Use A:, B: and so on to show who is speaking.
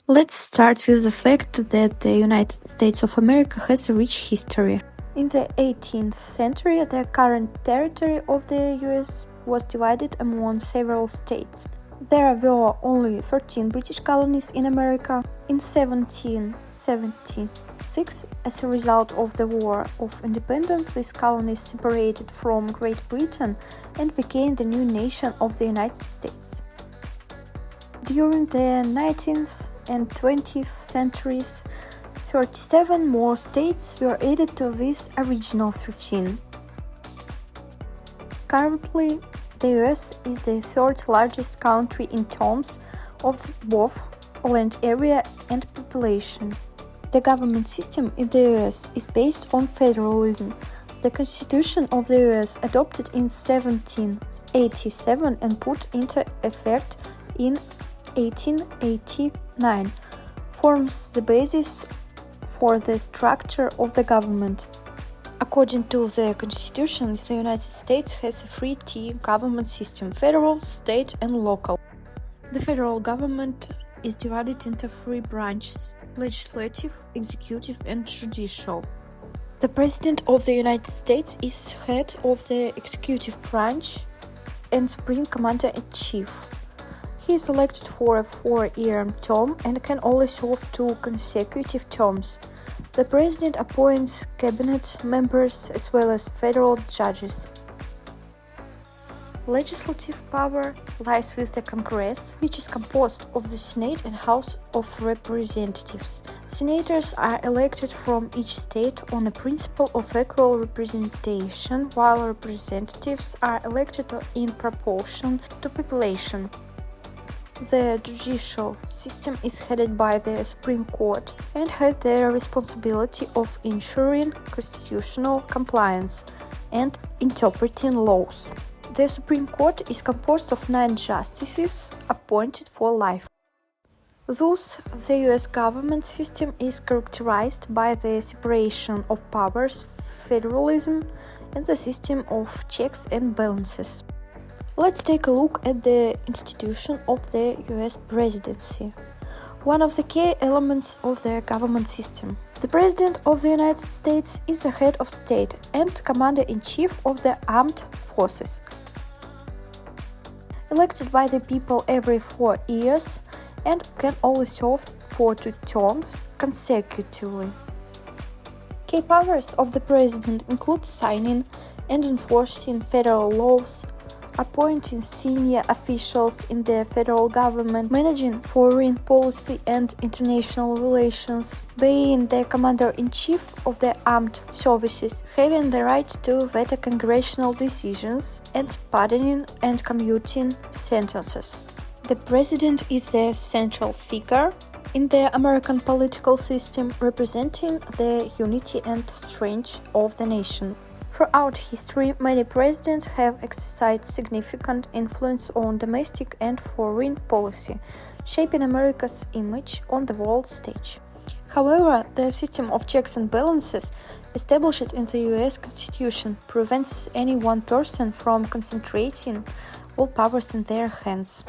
A: Let's start with the fact that the United States of America has a rich history. In the 18th century, the current territory of the US was divided among several states. There were only 13 British colonies in America. In 1776, as a result of the War of Independence, these colonies separated from Great Britain and became the new nation of the United States. During the 19th and 20th centuries, 37 more states were added to this original 13. Currently, the US is the third largest country in terms of both land area and population. The government system in the US is based on federalism. The Constitution of the US, adopted in 1787 and put into effect in 1889, forms the basis for the structure of the government. According to the Constitution, the United States has a three-tier government system: federal, state, and local. The federal government is divided into three branches: legislative, executive, and judicial. The President of the United States is head of the executive branch and Supreme Commander-in-Chief. He is elected for a 4-year term and can only serve 2 consecutive terms. The President appoints cabinet members as well as federal judges. Legislative power lies with the Congress, which is composed of the Senate and House of Representatives. Senators are elected from each state on the principle of equal representation, while representatives are elected in proportion to population. The judicial system is headed by the Supreme Court and has the responsibility of ensuring constitutional compliance and interpreting laws. The Supreme Court is composed of 9 justices appointed for life. Thus, the US government system is characterized by the separation of powers, federalism, and the system of checks and balances. Let's take a look at the institution of the US presidency, one of the key elements of the government system. The President of the United States is the head of state and Commander-in-Chief of the armed forces, elected by the people every 4 years and can only serve for 2 terms consecutively. Key powers of the President include signing and enforcing federal laws, appointing senior officials in the federal government, managing foreign policy and international relations, being the commander-in-chief of the armed services, having the right to veto congressional decisions, and pardoning and commuting sentences. The president is the central figure in the American political system, representing the unity and strength of the nation. Throughout history, many presidents have exercised significant influence on domestic and foreign policy, shaping America's image on the world stage. However, the system of checks and balances established in the US Constitution prevents any one person from concentrating all powers in their hands.